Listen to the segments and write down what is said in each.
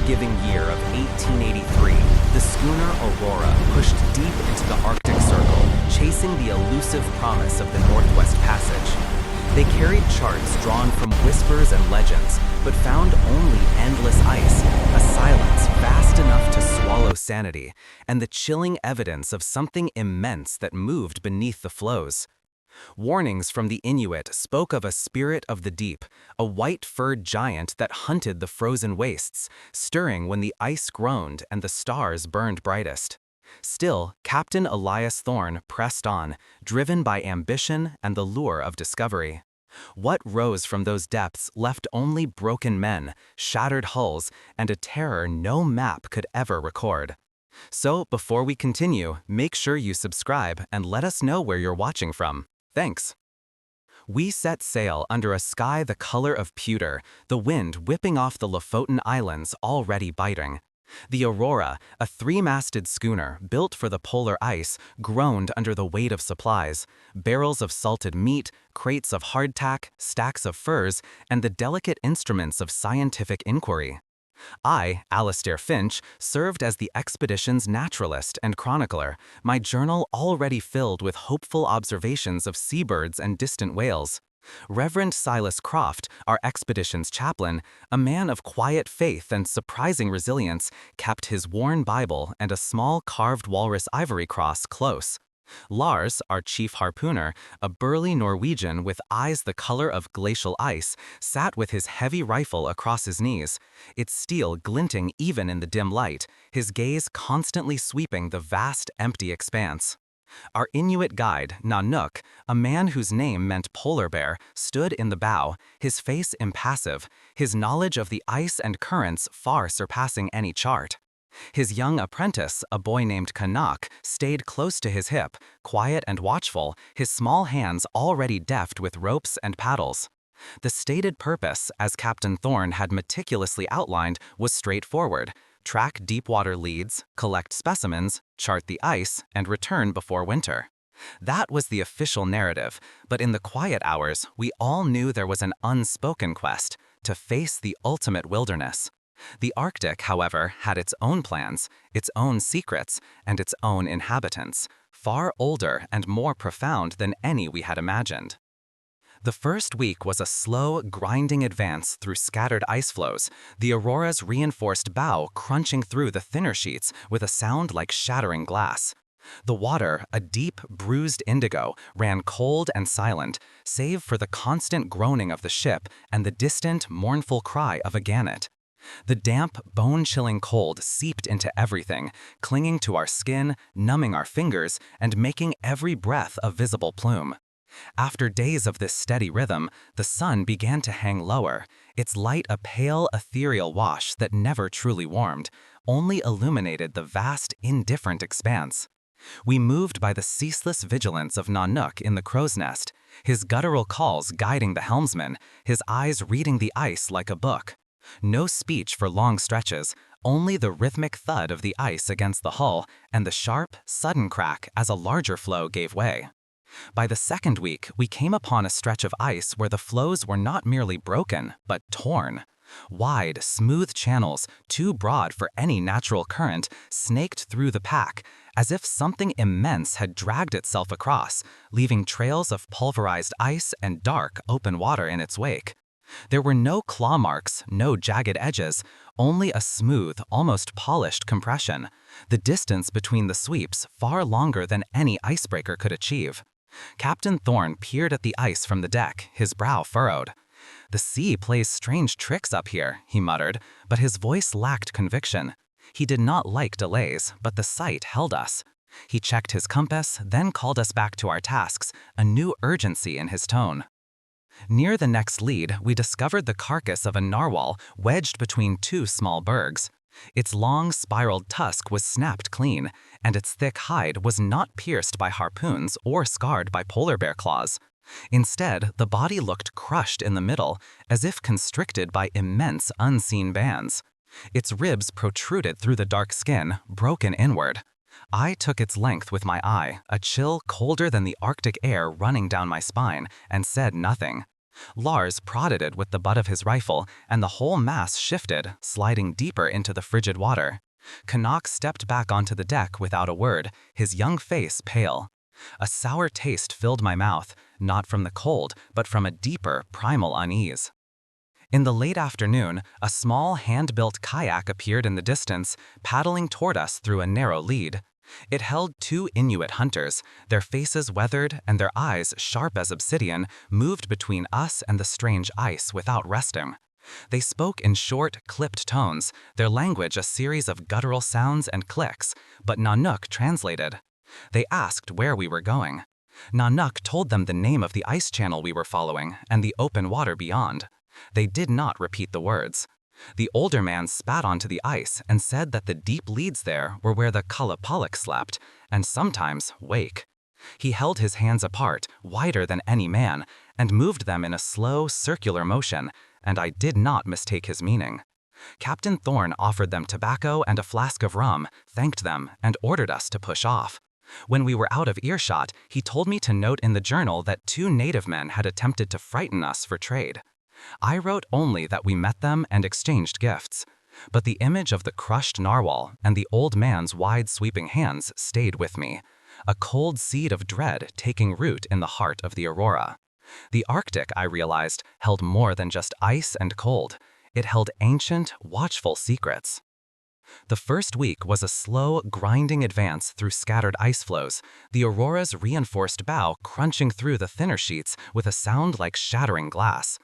unforgiving year of 1883, the schooner Aurora pushed deep into the Arctic Circle, chasing the elusive promise of the Northwest Passage. They carried charts drawn from whispers and legends, but found only endless ice, a silence vast enough to swallow sanity, and the chilling evidence of something immense that moved beneath the floes. Warnings from the Inuit spoke of a spirit of the deep, a white-furred giant that hunted the frozen wastes, stirring when the ice groaned and the stars burned brightest. Still, Captain Elias Thorne pressed on, driven by ambition and the lure of discovery. What rose from those depths left only broken men, shattered hulls, and a terror no map could ever record. So, before we continue, make sure you subscribe and let us know where you're watching from. Thanks. We set sail under a sky the color of pewter, the wind whipping off the Lofoten Islands already biting. The Aurora, a three-masted schooner built for the polar ice, groaned under the weight of supplies: barrels of salted meat, crates of hardtack, stacks of furs, and the delicate instruments of scientific inquiry. I, Alistair Finch, served as the expedition's naturalist and chronicler, my journal already filled with hopeful observations of seabirds and distant whales. Reverend Silas Croft, our expedition's chaplain, a man of quiet faith and surprising resilience, kept his worn Bible and a small carved walrus ivory cross close. Lars, our chief harpooner, a burly Norwegian with eyes the color of glacial ice, sat with his heavy rifle across his knees, its steel glinting even in the dim light, his gaze constantly sweeping the vast empty expanse. Our Inuit guide, Nanook, a man whose name meant polar bear, stood in the bow, his face impassive, his knowledge of the ice and currents far surpassing any chart. His young apprentice, a boy named Canuck, stayed close to his hip, quiet and watchful, his small hands already deft with ropes and paddles. The stated purpose, as Captain Thorne had meticulously outlined, was straightforward: track deep-water leads, collect specimens, chart the ice, and return before winter. That was the official narrative, but in the quiet hours, we all knew there was an unspoken quest: to face the ultimate wilderness. The Arctic, however, had its own plans, its own secrets, and its own inhabitants, far older and more profound than any we had imagined. The first week was a slow, grinding advance through scattered ice floes, the Aurora's reinforced bow crunching through the thinner sheets with a sound like shattering glass. The water, a deep, bruised indigo, ran cold and silent, save for the constant groaning of the ship and the distant, mournful cry of a gannet. The damp, bone-chilling cold seeped into everything, clinging to our skin, numbing our fingers, and making every breath a visible plume. After days of this steady rhythm, the sun began to hang lower, its light a pale, ethereal wash that never truly warmed, only illuminated the vast, indifferent expanse. We moved by the ceaseless vigilance of Nanook in the crow's nest, his guttural calls guiding the helmsman, his eyes reading the ice like a book. No speech for long stretches, only the rhythmic thud of the ice against the hull and the sharp, sudden crack as a larger floe gave way. By the second week, we came upon a stretch of ice where the floes were not merely broken, but torn. Wide, smooth channels, too broad for any natural current, snaked through the pack, as if something immense had dragged itself across, leaving trails of pulverized ice and dark, open water in its wake. There were no claw marks, no jagged edges, only a smooth, almost polished compression, the distance between the sweeps far longer than any icebreaker could achieve. Captain Thorne peered at the ice from the deck, his brow furrowed. "The sea plays strange tricks up here," he muttered, but his voice lacked conviction. He did not like delays, but the sight held us. He checked his compass, then called us back to our tasks, a new urgency in his tone. Near the next lead, we discovered the carcass of a narwhal wedged between two small bergs. Its long, spiraled tusk was snapped clean, and its thick hide was not pierced by harpoons or scarred by polar bear claws. Instead, the body looked crushed in the middle, as if constricted by immense unseen bands. Its ribs protruded through the dark skin, broken inward. I took its length with my eye, a chill colder than the Arctic air running down my spine, and said nothing. Lars prodded it with the butt of his rifle, and the whole mass shifted, sliding deeper into the frigid water. Canuck stepped back onto the deck without a word, his young face pale. A sour taste filled my mouth, not from the cold, but from a deeper, primal unease. In the late afternoon, a small hand-built kayak appeared in the distance, paddling toward us through a narrow lead. It held 2 Inuit hunters, their faces weathered and their eyes, sharp as obsidian, moved between us and the strange ice without resting. They spoke in short, clipped tones, their language a series of guttural sounds and clicks, but Nanook translated. They asked where we were going. Nanook told them the name of the ice channel we were following and the open water beyond. They did not repeat the words. The older man spat onto the ice and said that the deep leads there were where the Kalapalik slept, and sometimes wake. He held his hands apart, wider than any man, and moved them in a slow, circular motion, and I did not mistake his meaning. Captain Thorne offered them tobacco and a flask of rum, thanked them, and ordered us to push off. When we were out of earshot, he told me to note in the journal that 2 native men had attempted to frighten us for trade. I wrote only that we met them and exchanged gifts. But the image of the crushed narwhal and the old man's wide sweeping hands stayed with me, a cold seed of dread taking root in the heart of the Aurora. The Arctic, I realized, held more than just ice and cold. It held ancient, watchful secrets. The first week was a slow, grinding advance through scattered ice floes, the Aurora's reinforced bow crunching through the thinner sheets with a sound like shattering glass.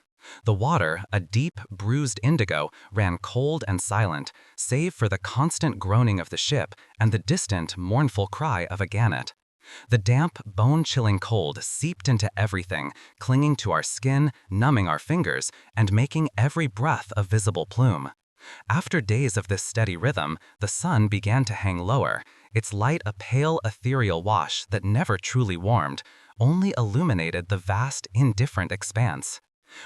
The water, a deep, bruised indigo, ran cold and silent, save for the constant groaning of the ship and the distant, mournful cry of a gannet. The damp, bone-chilling cold seeped into everything, clinging to our skin, numbing our fingers, and making every breath a visible plume. After days of this steady rhythm, the sun began to hang lower, its light a pale, ethereal wash that never truly warmed, only illuminated the vast, indifferent expanse.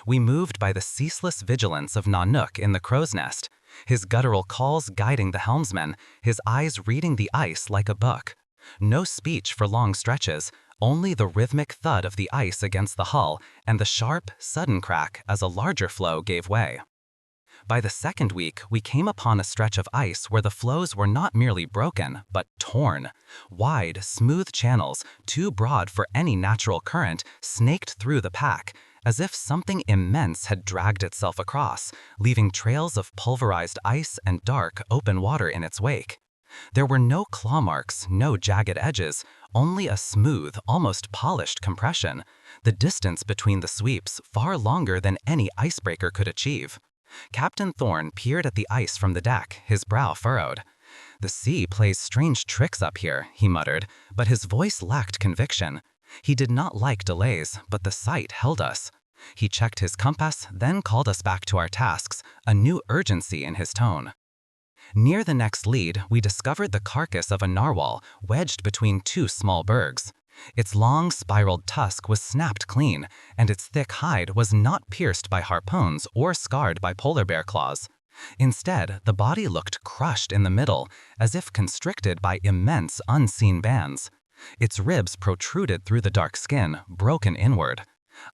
We moved by the ceaseless vigilance of Nanook in the crow's nest, his guttural calls guiding the helmsman, his eyes reading the ice like a book. No speech for long stretches, only the rhythmic thud of the ice against the hull and the sharp, sudden crack as a larger floe gave way. By the second week, we came upon a stretch of ice where the floes were not merely broken, but torn. Wide, smooth channels, too broad for any natural current, snaked through the pack, as if something immense had dragged itself across, leaving trails of pulverized ice and dark, open water in its wake. There were no claw marks, no jagged edges, only a smooth, almost polished compression, the distance between the sweeps far longer than any icebreaker could achieve. Captain Thorne peered at the ice from the deck, his brow furrowed. "The sea plays strange tricks up here," he muttered, but his voice lacked conviction. He did not like delays, but the sight held us. He checked his compass, then called us back to our tasks, a new urgency in his tone. Near the next lead, we discovered the carcass of a narwhal wedged between 2 small bergs. Its long, spiraled tusk was snapped clean, and its thick hide was not pierced by harpoons or scarred by polar bear claws. Instead, the body looked crushed in the middle, as if constricted by immense, unseen bands. Its ribs protruded through the dark skin, broken inward.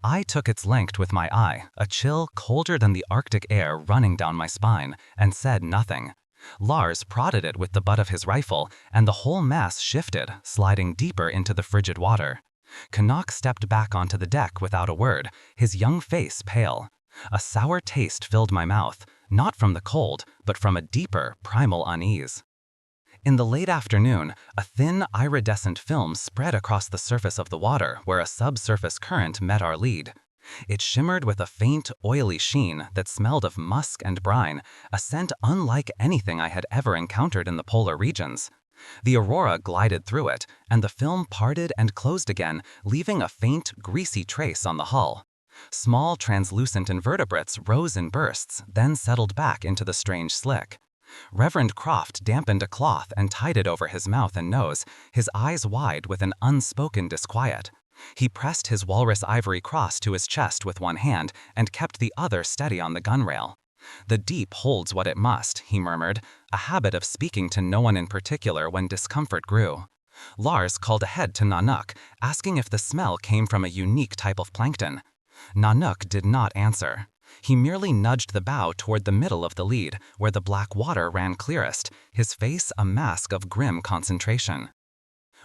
I took its length with my eye, a chill colder than the Arctic air running down my spine, and said nothing. Lars prodded it with the butt of his rifle, and the whole mass shifted, sliding deeper into the frigid water. Canuck stepped back onto the deck without a word, his young face pale. A sour taste filled my mouth, not from the cold, but from a deeper, primal unease. In the late afternoon, a thin, iridescent film spread across the surface of the water where a subsurface current met our lead. It shimmered with a faint, oily sheen that smelled of musk and brine, a scent unlike anything I had ever encountered in the polar regions. The Aurora glided through it, and the film parted and closed again, leaving a faint, greasy trace on the hull. Small, translucent invertebrates rose in bursts, then settled back into the strange slick. Reverend Croft dampened a cloth and tied it over his mouth and nose, his eyes wide with an unspoken disquiet. He pressed his walrus ivory cross to his chest with one hand and kept the other steady on the gunrail. "The deep holds what it must," he murmured, a habit of speaking to no one in particular when discomfort grew. Lars called ahead to Nanook, asking if the smell came from a unique type of plankton. Nanook did not answer. He merely nudged the bow toward the middle of the lead, where the black water ran clearest, his face a mask of grim concentration.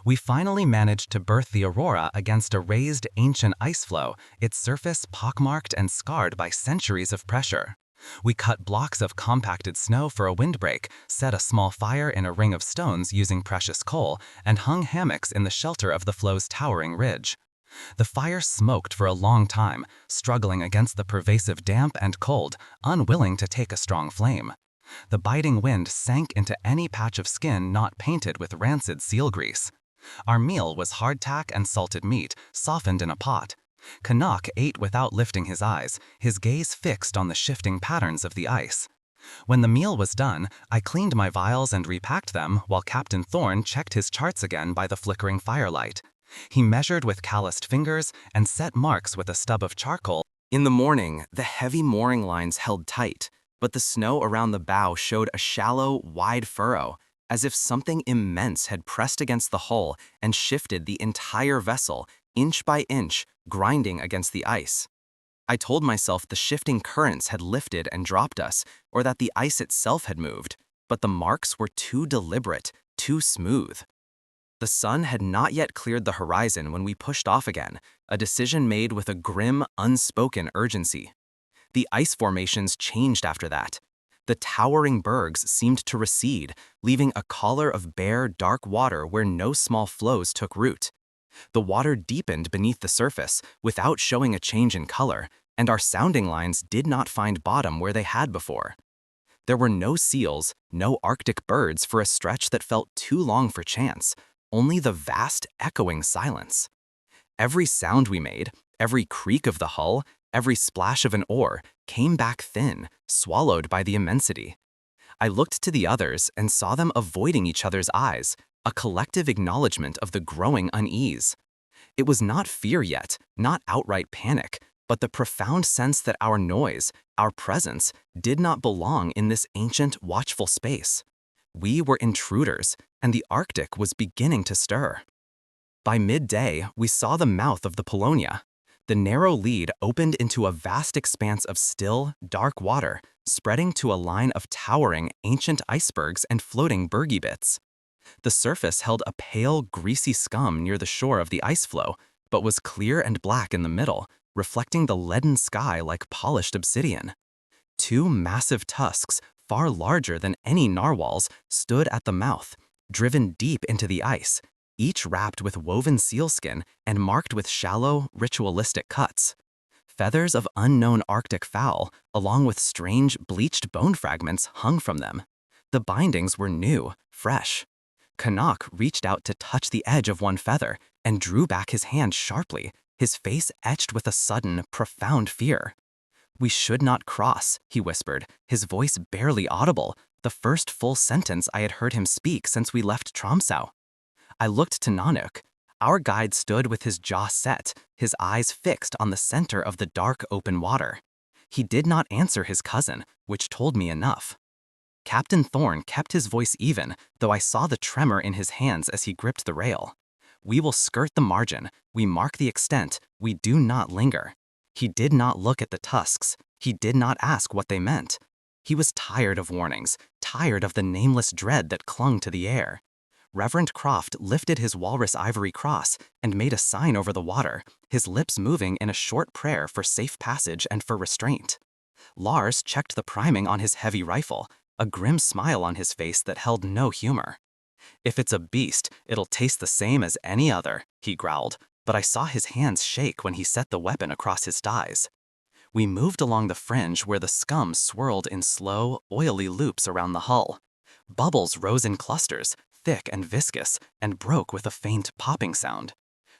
We finally managed to berth the Aurora against a raised, ancient ice floe, its surface pockmarked and scarred by centuries of pressure. We cut blocks of compacted snow for a windbreak, set a small fire in a ring of stones using precious coal, and hung hammocks in the shelter of the floe's towering ridge. The fire smoked for a long time, struggling against the pervasive damp and cold, unwilling to take a strong flame. The biting wind sank into any patch of skin not painted with rancid seal grease. Our meal was hardtack and salted meat, softened in a pot. Canuck ate without lifting his eyes, his gaze fixed on the shifting patterns of the ice. When the meal was done, I cleaned my vials and repacked them while Captain Thorne checked his charts again by the flickering firelight. He measured with calloused fingers and set marks with a stub of charcoal. In the morning, the heavy mooring lines held tight, but the snow around the bow showed a shallow, wide furrow, as if something immense had pressed against the hull and shifted the entire vessel, inch by inch, grinding against the ice. I told myself the shifting currents had lifted and dropped us, or that the ice itself had moved, but the marks were too deliberate, too smooth. The sun had not yet cleared the horizon when we pushed off again, a decision made with a grim, unspoken urgency. The ice formations changed after that. The towering bergs seemed to recede, leaving a collar of bare, dark water where no small floes took root. The water deepened beneath the surface without showing a change in color, and our sounding lines did not find bottom where they had before. There were no seals, no Arctic birds for a stretch that felt too long for chance, only the vast, echoing silence. Every sound we made, every creak of the hull, every splash of an oar, came back thin, swallowed by the immensity. I looked to the others and saw them avoiding each other's eyes, a collective acknowledgement of the growing unease. It was not fear yet, not outright panic, but the profound sense that our noise, our presence, did not belong in this ancient, watchful space. We were intruders, and the Arctic was beginning to stir. By midday, we saw the mouth of the polynya. The narrow lead opened into a vast expanse of still, dark water, spreading to a line of towering, ancient icebergs and floating bergy bits. The surface held a pale, greasy scum near the shore of the ice floe, but was clear and black in the middle, reflecting the leaden sky like polished obsidian. Two massive tusks, far larger than any narwhals, stood at the mouth, driven deep into the ice, each wrapped with woven sealskin and marked with shallow, ritualistic cuts. Feathers of unknown Arctic fowl, along with strange, bleached bone fragments, hung from them. The bindings were new, fresh. Canuck reached out to touch the edge of one feather and drew back his hand sharply, his face etched with a sudden, profound fear. "We should not cross," he whispered, his voice barely audible, the first full sentence I had heard him speak since we left Tromsø. I looked to Nanook. Our guide stood with his jaw set, his eyes fixed on the center of the dark open water. He did not answer his cousin, which told me enough. Captain Thorne kept his voice even, though I saw the tremor in his hands as he gripped the rail. "We will skirt the margin, we mark the extent, we do not linger." He did not look at the tusks, he did not ask what they meant. He was tired of warnings, tired of the nameless dread that clung to the air. Reverend Croft lifted his walrus ivory cross and made a sign over the water, his lips moving in a short prayer for safe passage and for restraint. Lars checked the priming on his heavy rifle, a grim smile on his face that held no humor. "If it's a beast, it'll taste the same as any other," he growled, but I saw his hands shake when he set the weapon across his thighs. We moved along the fringe where the scum swirled in slow, oily loops around the hull. Bubbles rose in clusters, thick and viscous, and broke with a faint popping sound.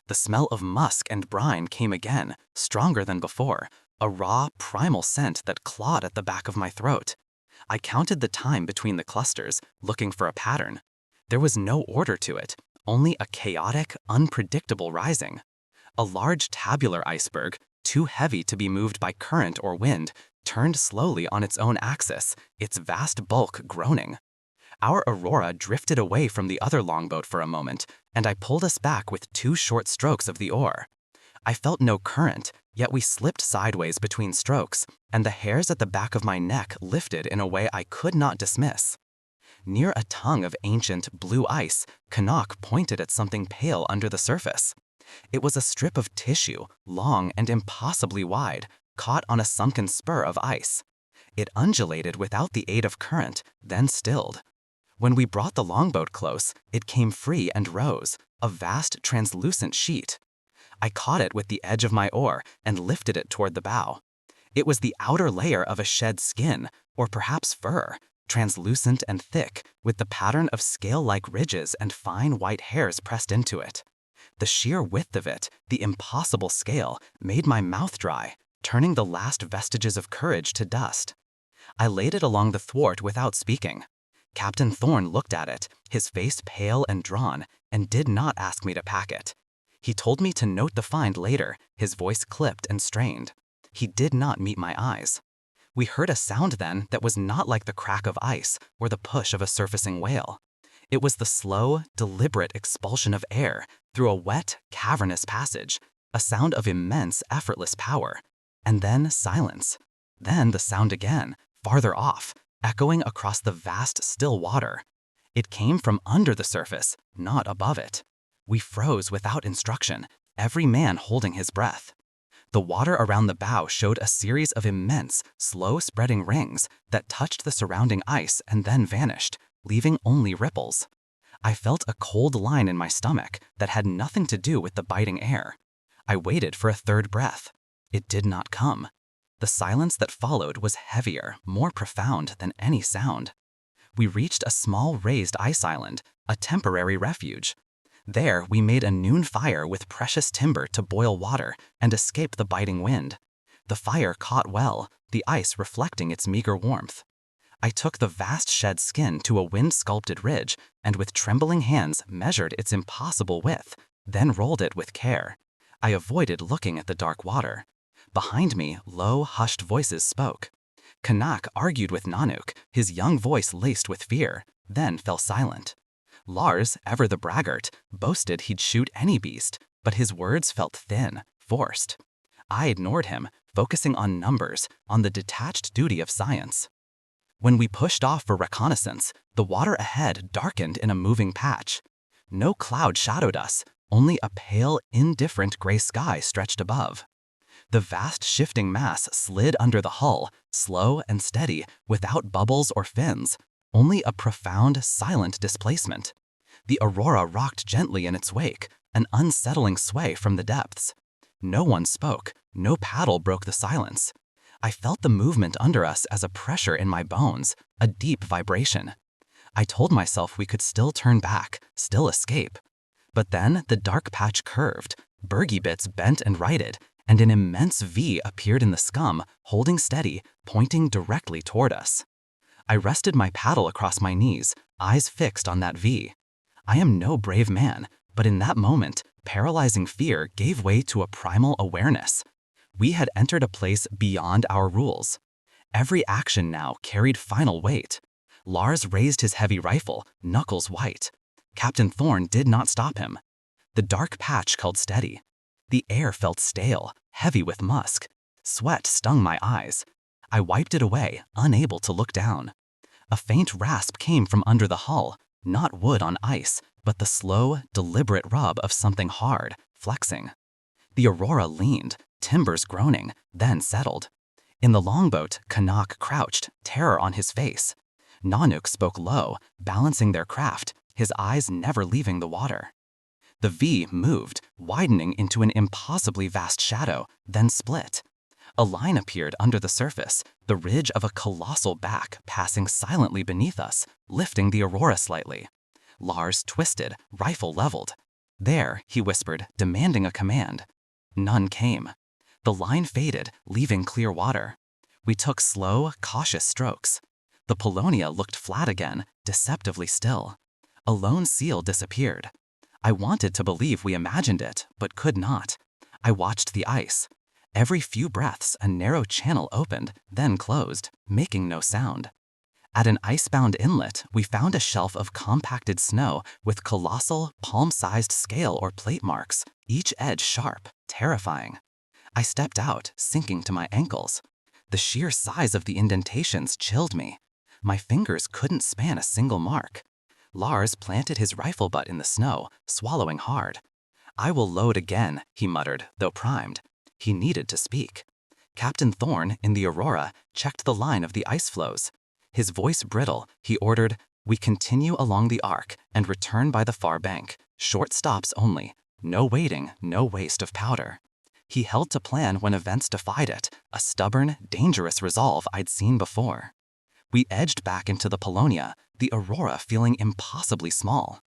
The smell of musk and brine came again, stronger than before, a raw, primal scent that clawed at the back of my throat. I counted the time between the clusters, looking for a pattern. There was no order to it, only a chaotic, unpredictable rising. A large tabular iceberg, too heavy to be moved by current or wind, turned slowly on its own axis, its vast bulk groaning. Our Aurora drifted away from the other longboat for a moment, and I pulled us back with 2 short strokes of the oar. I felt no current, Yet we slipped sideways between strokes, and the hairs at the back of my neck lifted in a way I could not dismiss. Near a tongue of ancient blue ice, Canuck pointed at something pale under the surface. It was a strip of tissue, long and impossibly wide, caught on a sunken spur of ice. It undulated without the aid of current, then stilled. When we brought the longboat close, it came free and rose, a vast translucent sheet. I caught it with the edge of my oar and lifted it toward the bow. It was the outer layer of a shed skin, or perhaps fur, translucent and thick, with the pattern of scale-like ridges and fine white hairs pressed into it. The sheer width of it, the impossible scale, made my mouth dry, turning the last vestiges of courage to dust. I laid it along the thwart without speaking. Captain Thorne looked at it, his face pale and drawn, and did not ask me to pack it. He told me to note the find later, his voice clipped and strained. He did not meet my eyes. We heard a sound then that was not like the crack of ice or the push of a surfacing whale. It was the slow, deliberate expulsion of air through a wet, cavernous passage, a sound of immense, effortless power. And then silence. Then the sound again, farther off, echoing across the vast, still water. It came from under the surface, not above it. We froze without instruction, every man holding his breath. The water around the bow showed a series of immense, slow-spreading rings that touched the surrounding ice and then vanished, leaving only ripples. I felt a cold line in my stomach that had nothing to do with the biting air. I waited for a third breath. It did not come. The silence that followed was heavier, more profound than any sound. We reached a small raised ice island, a temporary refuge. There, we made a noon fire with precious timber to boil water and escape the biting wind. The fire caught well, the ice reflecting its meager warmth. I took the vast shed skin to a wind-sculpted ridge and with trembling hands measured its impossible width, then rolled it with care. I avoided looking at the dark water. Behind me, low, hushed voices spoke. Canuck argued with Nanook, his young voice laced with fear, then fell silent. Lars, ever the braggart, boasted he'd shoot any beast, but his words felt thin, forced. I ignored him, focusing on numbers, on the detached duty of science. When we pushed off for reconnaissance, the water ahead darkened in a moving patch. No cloud shadowed us, only a pale, indifferent gray sky stretched above. The vast shifting mass slid under the hull, slow and steady, without bubbles or fins, only a profound, silent displacement. The Aurora rocked gently in its wake, an unsettling sway from the depths. No one spoke, no paddle broke the silence. I felt the movement under us as a pressure in my bones, a deep vibration. I told myself we could still turn back, still escape. But then the dark patch curved, bergy bits bent and righted, and an immense V appeared in the scum, holding steady, pointing directly toward us. I rested my paddle across my knees, eyes fixed on that V. I am no brave man, but in that moment, paralyzing fear gave way to a primal awareness. We had entered a place beyond our rules. Every action now carried final weight. Lars raised his heavy rifle, knuckles white. Captain Thorne did not stop him. The dark patch held steady. The air felt stale, heavy with musk. Sweat stung my eyes. I wiped it away, unable to look down. A faint rasp came from under the hull, not wood on ice, but the slow, deliberate rub of something hard, flexing. The Aurora leaned, timbers groaning, then settled. In the longboat, Canuck crouched, terror on his face. Nanook spoke low, balancing their craft, his eyes never leaving the water. The V moved, widening into an impossibly vast shadow, then split. A line appeared under the surface, the ridge of a colossal back passing silently beneath us, lifting the Aurora slightly. Lars twisted, rifle leveled. There, he whispered, demanding a command. None came. The line faded, leaving clear water. We took slow, cautious strokes. The polynya looked flat again, deceptively still. A lone seal disappeared. I wanted to believe we imagined it, but could not. I watched the ice. Every few breaths, a narrow channel opened, then closed, making no sound. At an ice-bound inlet, we found a shelf of compacted snow with colossal, palm-sized scale or plate marks, each edge sharp, terrifying. I stepped out, sinking to my ankles. The sheer size of the indentations chilled me. My fingers couldn't span a single mark. Lars planted his rifle butt in the snow, swallowing hard. "I will load again," he muttered, though primed. He needed to speak. Captain Thorne, in the Aurora, checked the line of the ice floes. His voice brittle, he ordered, "We continue along the arc and return by the far bank. Short stops only. No waiting, no waste of powder." He held to plan when events defied it, a stubborn, dangerous resolve I'd seen before. We edged back into the polynya, the Aurora feeling impossibly small.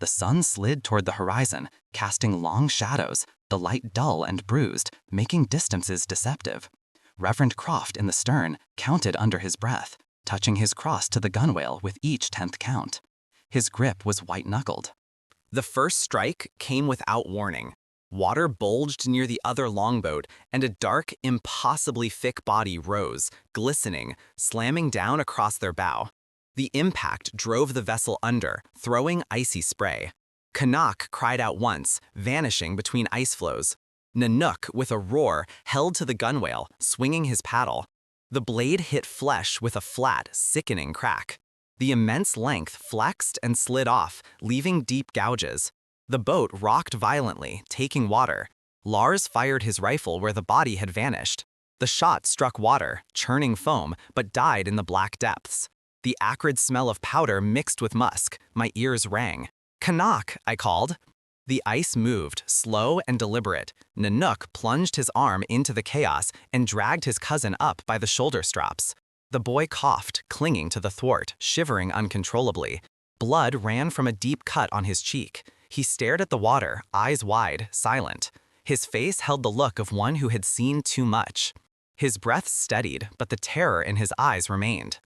The sun slid toward the horizon, casting long shadows, the light dull and bruised, making distances deceptive. Reverend Croft in the stern counted under his breath, touching his cross to the gunwale with each 10th count. His grip was white-knuckled. The first strike came without warning. Water bulged near the other longboat, and a dark, impossibly thick body rose, glistening, slamming down across their bow. The impact drove the vessel under, throwing icy spray. Canuck cried out once, vanishing between ice floes. Nanook, with a roar, held to the gunwale, swinging his paddle. The blade hit flesh with a flat, sickening crack. The immense length flexed and slid off, leaving deep gouges. The boat rocked violently, taking water. Lars fired his rifle where the body had vanished. The shot struck water, churning foam, but died in the black depths. The acrid smell of powder mixed with musk. My ears rang. "Canuck," I called. The ice moved, slow and deliberate. Nanook plunged his arm into the chaos and dragged his cousin up by the shoulder straps. The boy coughed, clinging to the thwart, shivering uncontrollably. Blood ran from a deep cut on his cheek. He stared at the water, eyes wide, silent. His face held the look of one who had seen too much. His breath steadied, but the terror in his eyes remained.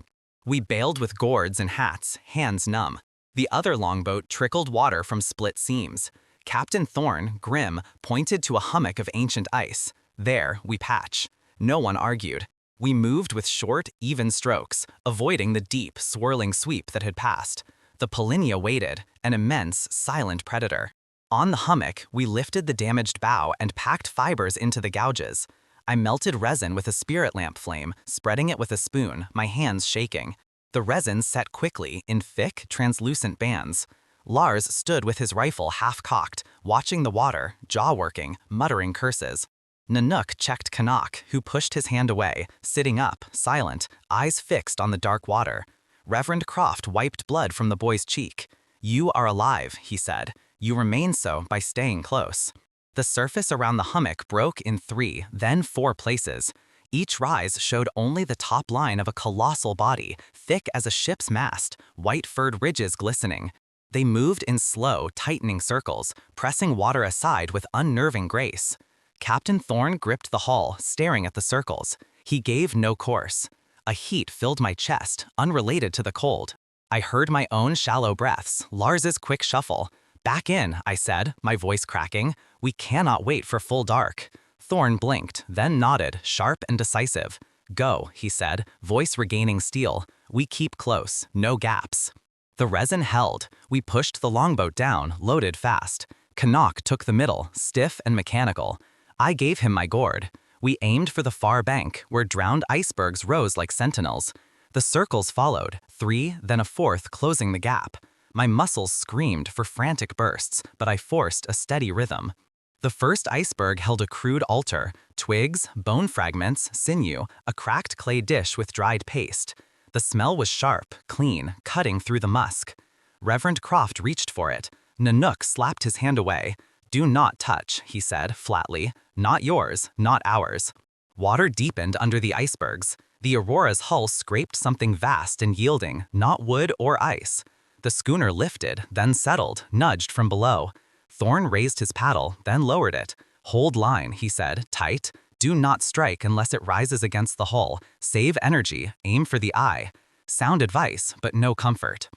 We bailed with gourds and hats, hands numb. The other longboat trickled water from split seams. Captain Thorne, grim, pointed to a hummock of ancient ice. There, we patch. No one argued. We moved with short, even strokes, avoiding the deep, swirling sweep that had passed. The polynya waited, an immense, silent predator. On the hummock, we lifted the damaged bow and packed fibers into the gouges. I melted resin with a spirit lamp flame, spreading it with a spoon, my hands shaking. The resin set quickly, in thick, translucent bands. Lars stood with his rifle half-cocked, watching the water, jaw working, muttering curses. Nanook checked Canuck, who pushed his hand away, sitting up, silent, eyes fixed on the dark water. Reverend Croft wiped blood from the boy's cheek. "You are alive," he said. "You remain so by staying close." The surface around the hummock broke in 3, then 4 places. Each rise showed only the top line of a colossal body, thick as a ship's mast, white-furred ridges glistening. They moved in slow, tightening circles, pressing water aside with unnerving grace. Captain Thorne gripped the hull, staring at the circles. He gave no course. A heat filled my chest, unrelated to the cold. I heard my own shallow breaths, Lars's quick shuffle. "Back in," I said, my voice cracking. "We cannot wait for full dark." Thorne blinked, then nodded, sharp and decisive. "Go," he said, voice regaining steel. "We keep close, no gaps." The resin held. We pushed the longboat down, loaded fast. Canuck took the middle, stiff and mechanical. I gave him my gourd. We aimed for the far bank, where drowned icebergs rose like sentinels. The circles followed, 3, then a 4th closing the gap. My muscles screamed for frantic bursts, but I forced a steady rhythm. The first iceberg held a crude altar, twigs, bone fragments, sinew, a cracked clay dish with dried paste. The smell was sharp, clean, cutting through the musk. Reverend Croft reached for it. Nanook slapped his hand away. "Do not touch," he said, flatly. "Not yours, not ours." Water deepened under the icebergs. The Aurora's hull scraped something vast and yielding, not wood or ice. The schooner lifted, then settled, nudged from below. Thorne raised his paddle, then lowered it. "Hold line," he said, tight. "Do not strike unless it rises against the hull. Save energy, aim for the eye." Sound advice, but no comfort.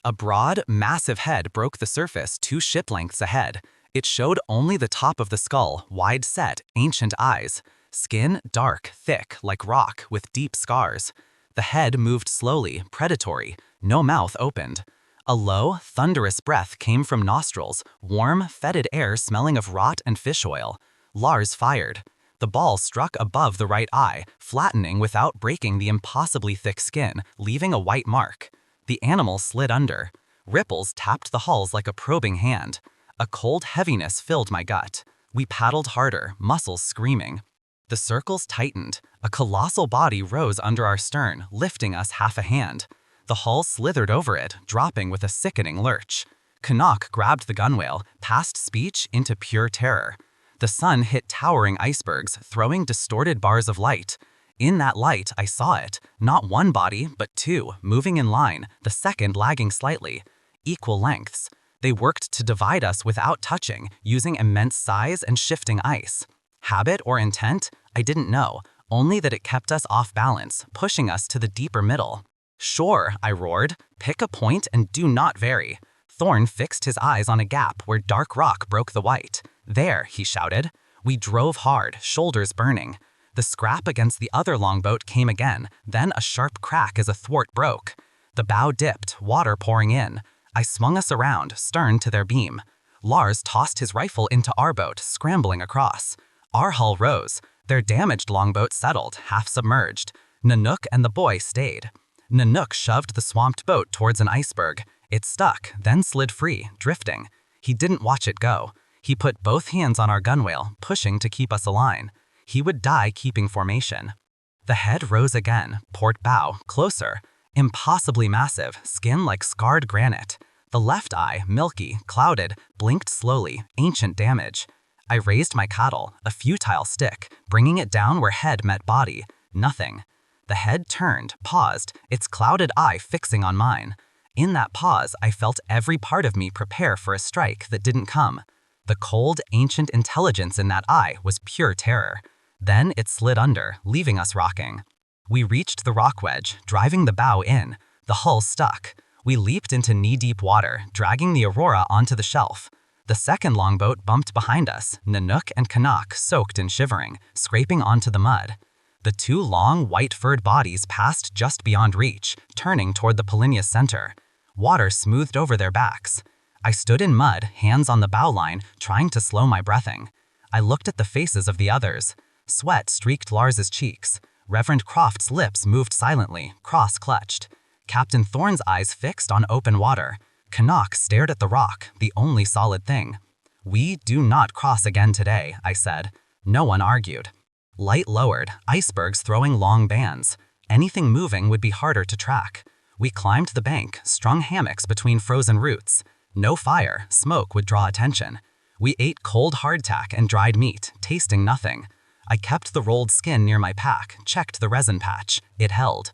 A broad, massive head broke the surface 2 ship lengths ahead. It showed only the top of the skull, wide-set, ancient eyes. Skin dark, thick, like rock, with deep scars. The head moved slowly, predatory. No mouth opened. A low, thunderous breath came from nostrils, warm, fetid air smelling of rot and fish oil. Lars fired. The ball struck above the right eye, flattening without breaking the impossibly thick skin, leaving a white mark. The animal slid under. Ripples tapped the hulls like a probing hand. A cold heaviness filled my gut. We paddled harder, muscles screaming. The circles tightened. A colossal body rose under our stern, lifting us half a hand. The hull slithered over it, dropping with a sickening lurch. Canuck grabbed the gunwale, past speech into pure terror. The sun hit towering icebergs, throwing distorted bars of light. In that light, I saw it, not one body, but two, moving in line, the second lagging slightly. Equal lengths. They worked to divide us without touching, using immense size and shifting ice. Habit or intent? I didn't know, only that it kept us off balance, pushing us to the deeper middle. Sure, I roared. Pick a point and do not vary. Thorne fixed his eyes on a gap where dark rock broke the white. There, he shouted. We drove hard, shoulders burning. The scrap against the other longboat came again, then a sharp crack as a thwart broke. The bow dipped, water pouring in. I swung us around, stern to their beam. Lars tossed his rifle into our boat, scrambling across. Our hull rose. Their damaged longboat settled, half submerged. Nanook and the boy stayed. Nanook shoved the swamped boat towards an iceberg. It stuck, then slid free, drifting. He didn't watch it go. He put both hands on our gunwale, pushing to keep us align. He would die keeping formation. The head rose again, port bow, closer. Impossibly massive, skin like scarred granite. The left eye, milky, clouded, blinked slowly, ancient damage. I raised my cattle, a futile stick, bringing it down where head met body. Nothing. The head turned, paused, its clouded eye fixing on mine. In that pause, I felt every part of me prepare for a strike that didn't come. The cold, ancient intelligence in that eye was pure terror. Then it slid under, leaving us rocking. We reached the rock wedge, driving the bow in. The hull stuck. We leaped into knee-deep water, dragging the Aurora onto the shelf. The second longboat bumped behind us, Nanook and Canuck soaked and shivering, scraping onto the mud. The two long, white-furred bodies passed just beyond reach, turning toward the polynya's center. Water smoothed over their backs. I stood in mud, hands on the bow line, trying to slow my breathing. I looked at the faces of the others. Sweat streaked Lars's cheeks. Reverend Croft's lips moved silently, cross-clutched. Captain Thorne's eyes fixed on open water. Canuck stared at the rock, the only solid thing. We do not cross again today, I said. No one argued. Light lowered, icebergs throwing long bands. Anything moving would be harder to track. We climbed the bank, strung hammocks between frozen roots. No fire, smoke would draw attention. We ate cold hardtack and dried meat, tasting nothing. I kept the rolled skin near my pack, checked the resin patch. It held.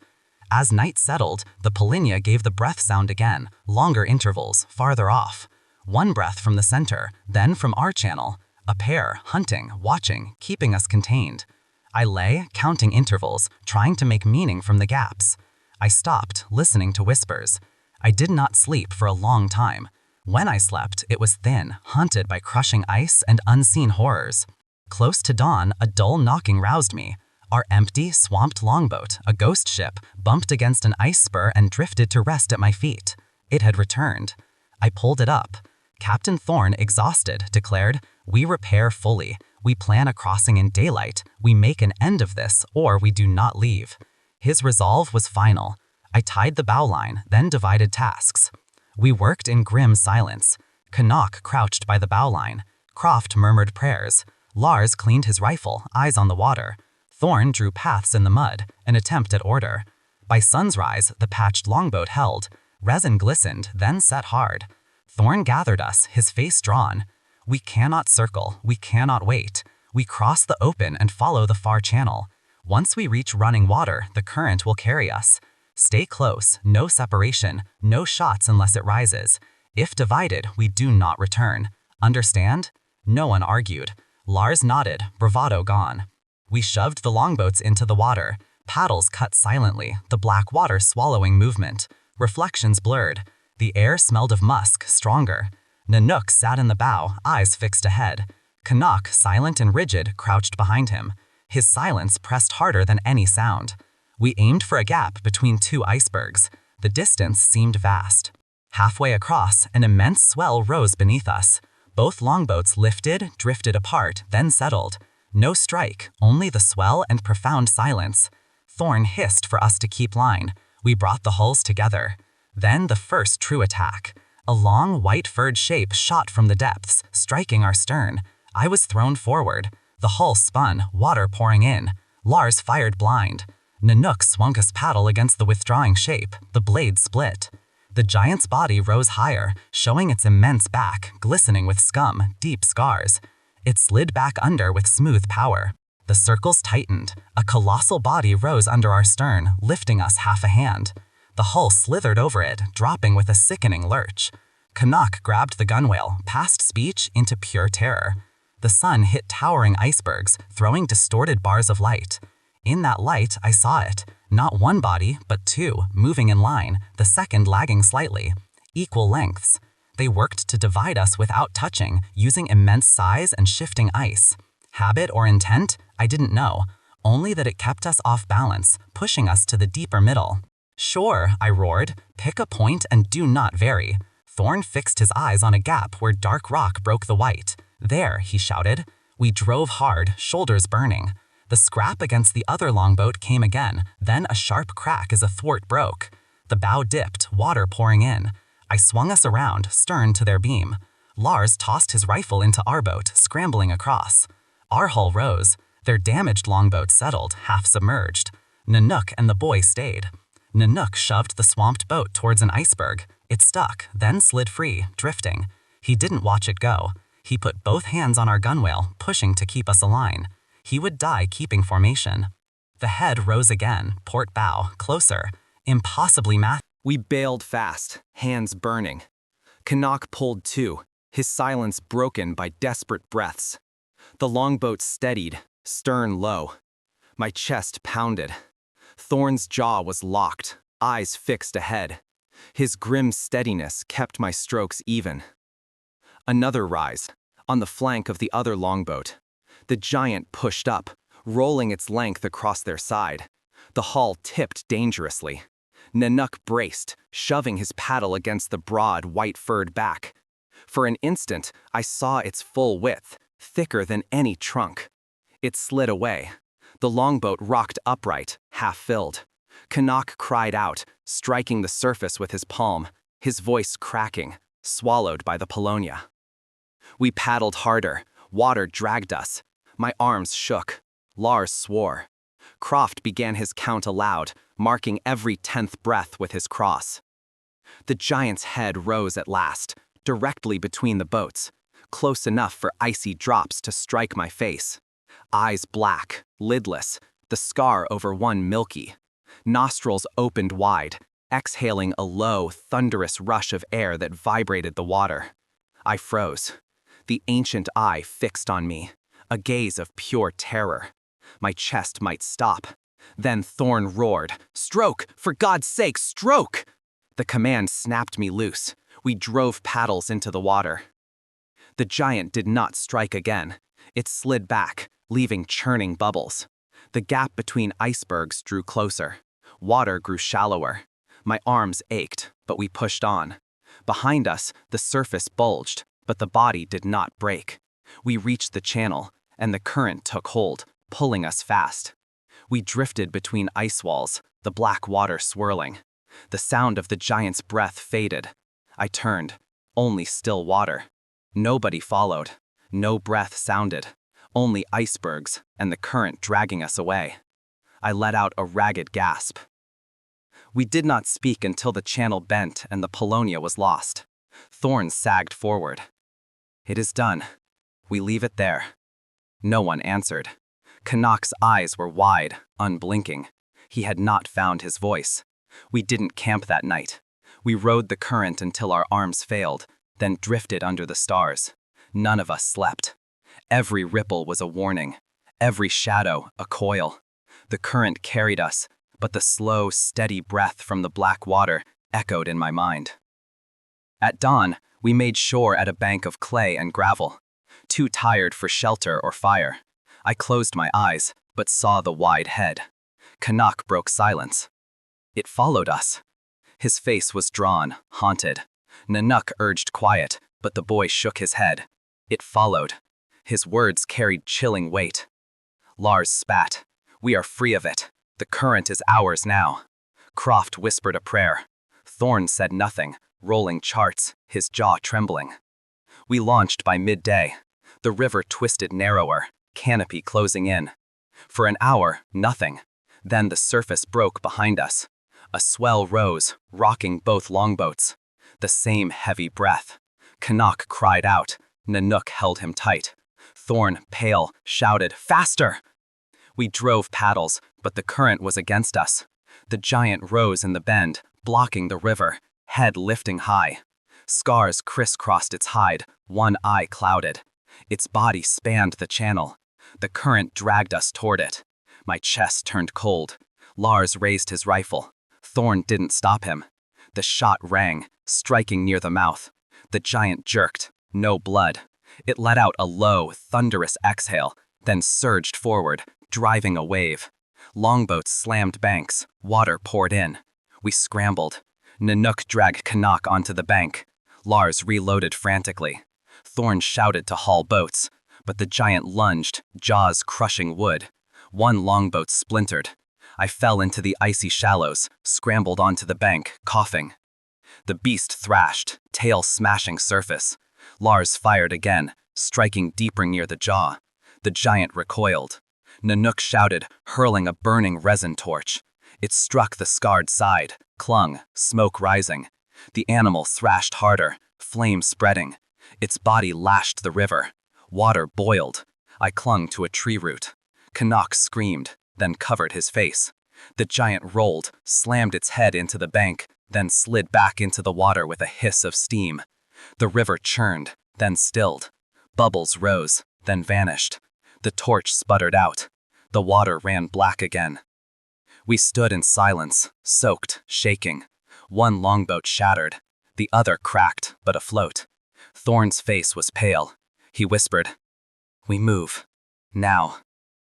As night settled, the polynya gave the breath sound again, longer intervals, farther off. One breath from the center, then from our channel. A pair, hunting, watching, keeping us contained. I lay, counting intervals, trying to make meaning from the gaps. I stopped, listening to whispers. I did not sleep for a long time. When I slept, it was thin, haunted by crushing ice and unseen horrors. Close to dawn, a dull knocking roused me. Our empty, swamped longboat, a ghost ship, bumped against an ice spur and drifted to rest at my feet. It had returned. I pulled it up. Captain Thorne, exhausted, declared, "We repair fully. We plan a crossing in daylight. We make an end of this, or we do not leave." His resolve was final. I tied the bow line, then divided tasks. We worked in grim silence. Canuck crouched by the bow line. Croft murmured prayers. Lars cleaned his rifle, eyes on the water. Thorne drew paths in the mud, an attempt at order. By sun's rise, the patched longboat held. Resin glistened, then set hard. Thorne gathered us, his face drawn. We cannot circle, we cannot wait. We cross the open and follow the far channel. Once we reach running water, the current will carry us. Stay close, no separation, no shots unless it rises. If divided, we do not return. Understand? No one argued. Lars nodded, bravado gone. We shoved the longboats into the water. Paddles cut silently, the black water swallowing movement. Reflections blurred. The air smelled of musk, stronger. Nanook sat in the bow, eyes fixed ahead. Canuck, silent and rigid, crouched behind him. His silence pressed harder than any sound. We aimed for a gap between two icebergs. The distance seemed vast. Halfway across, an immense swell rose beneath us. Both longboats lifted, drifted apart, then settled. No strike, only the swell and profound silence. Thorne hissed for us to keep line. We brought the hulls together. Then the first true attack. A long, white-furred shape shot from the depths, striking our stern. I was thrown forward. The hull spun, water pouring in. Lars fired blind. Nanook swung his paddle against the withdrawing shape. The blade split. The giant's body rose higher, showing its immense back, glistening with scum, deep scars. It slid back under with smooth power. The circles tightened. A colossal body rose under our stern, lifting us half a hand. The hull slithered over it, dropping with a sickening lurch. Canuck grabbed the gunwale, past speech into pure terror. The sun hit towering icebergs, throwing distorted bars of light. In that light, I saw it. Not one body, but two, moving in line, the second lagging slightly. Equal lengths. They worked to divide us without touching, using immense size and shifting ice. Habit or intent? I didn't know. Only that it kept us off balance, pushing us to the deeper middle. Sure, I roared. Pick a point and do not vary. Thorne fixed his eyes on a gap where dark rock broke the white. There, he shouted. We drove hard, shoulders burning. The scrap against the other longboat came again, then a sharp crack as a thwart broke. The bow dipped, water pouring in. I swung us around, stern to their beam. Lars tossed his rifle into our boat, scrambling across. Our hull rose. Their damaged longboat settled, half submerged. Nanook and the boy stayed. Nanook shoved the swamped boat towards an iceberg. It stuck, then slid free, drifting. He didn't watch it go. He put both hands on our gunwale, pushing to keep us align. He would die keeping formation. The head rose again, port bow, closer. Impossibly We bailed fast, hands burning. Canuck pulled too, his silence broken by desperate breaths. The longboat steadied, stern low. My chest pounded. Thorne's jaw was locked, eyes fixed ahead. His grim steadiness kept my strokes even. Another rise, on the flank of the other longboat. The giant pushed up, rolling its length across their side. The hull tipped dangerously. Nanook braced, shoving his paddle against the broad, white-furred back. For an instant, I saw its full width, thicker than any trunk. It slid away. The longboat rocked upright, half-filled. Canuck cried out, striking the surface with his palm, his voice cracking, swallowed by the polynya. We paddled harder. Water dragged us. My arms shook. Lars swore. Croft began his count aloud, marking every 10th breath with his cross. The giant's head rose at last, directly between the boats, close enough for icy drops to strike my face. Eyes black, lidless, the scar over one milky. Nostrils opened wide, exhaling a low, thunderous rush of air that vibrated the water. I froze. The ancient eye fixed on me, a gaze of pure terror. My chest might stop. Then Thorne roared, "Stroke! For God's sake, stroke!" The command snapped me loose. We drove paddles into the water. The giant did not strike again. It slid back, leaving churning bubbles. The gap between icebergs drew closer. Water grew shallower. My arms ached, but we pushed on. Behind us, the surface bulged, but the body did not break. We reached the channel, and the current took hold, pulling us fast. We drifted between ice walls, the black water swirling. The sound of the giant's breath faded. I turned, only still water. Nobody followed. No breath sounded. Only icebergs and the current dragging us away. I let out a ragged gasp. We did not speak until the channel bent and the polynya was lost. Thorne sagged forward. "It is done. We leave it there." No one answered. Canuck's eyes were wide, unblinking. He had not found his voice. We didn't camp that night. We rode the current until our arms failed, then drifted under the stars. None of us slept. Every ripple was a warning. Every shadow, a coil. The current carried us, but the slow, steady breath from the black water echoed in my mind. At dawn, we made shore at a bank of clay and gravel. Too tired for shelter or fire. I closed my eyes, but saw the wide head. Canuck broke silence. It followed us. His face was drawn, haunted. Nanook urged quiet, but the boy shook his head. It followed. His words carried chilling weight. Lars spat. We are free of it. The current is ours now. Croft whispered a prayer. Thorne said nothing, rolling charts, his jaw trembling. We launched by midday. The river twisted narrower, canopy closing in. For an hour, nothing. Then the surface broke behind us. A swell rose, rocking both longboats. The same heavy breath. Canuck cried out. Nanook held him tight. Thorne, pale, shouted, "Faster!" We drove paddles, but the current was against us. The giant rose in the bend, blocking the river, head lifting high. Scars crisscrossed its hide, one eye clouded. Its body spanned the channel. The current dragged us toward it. My chest turned cold. Lars raised his rifle. Thorne didn't stop him. The shot rang, striking near the mouth. The giant jerked, no blood. It let out a low, thunderous exhale, then surged forward, driving a wave. Longboats slammed banks, water poured in. We scrambled. Nanook dragged Canuck onto the bank. Lars reloaded frantically. Thorne shouted to haul boats, but the giant lunged, jaws crushing wood. One longboat splintered. I fell into the icy shallows, scrambled onto the bank, coughing. The beast thrashed, tail smashing surface. Lars fired again, striking deeper near the jaw. The giant recoiled. Nanook shouted, hurling a burning resin torch. It struck the scarred side, clung, smoke rising. The animal thrashed harder, flame spreading. Its body lashed the river. Water boiled. I clung to a tree root. Canuck screamed, then covered his face. The giant rolled, slammed its head into the bank, then slid back into the water with a hiss of steam. The river churned, then stilled. Bubbles rose, then vanished. The torch sputtered out. The water ran black again. We stood in silence, soaked, shaking. One longboat shattered. The other cracked, but afloat. Thorne's face was pale. He whispered, "We move. Now."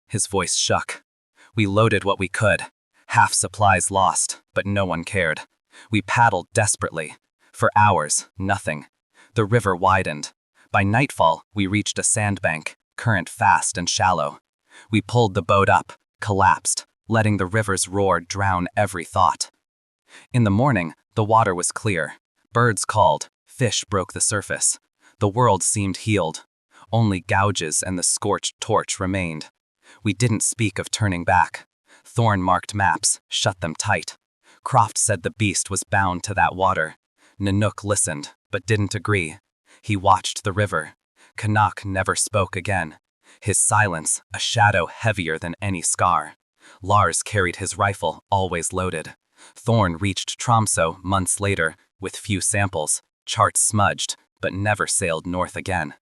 His voice shook. We loaded what we could. Half supplies lost, but no one cared. We paddled desperately. For hours, nothing. The river widened. By nightfall, we reached a sandbank, current fast and shallow. We pulled the boat up, collapsed, letting the river's roar drown every thought. In the morning, the water was clear. Birds called, fish broke the surface. The world seemed healed. Only gouges and the scorched torch remained. We didn't speak of turning back. Thorne marked maps, shut them tight. Croft said the beast was bound to that water. Nanook listened, but didn't agree. He watched the river. Canuck never spoke again. His silence, a shadow heavier than any scar. Lars carried his rifle, always loaded. Thorne reached Tromsø months later, with few samples, charts smudged, but never sailed north again.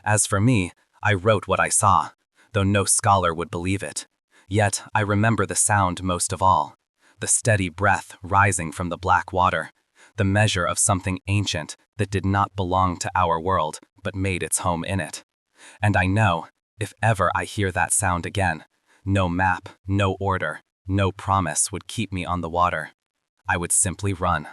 As for me, I wrote what I saw, though no scholar would believe it. Yet I remember the sound most of all. The steady breath rising from the black water. The measure of something ancient that did not belong to our world, but made its home in it. And I know, if ever I hear that sound again, no map, no order, no promise would keep me on the water. I would simply run.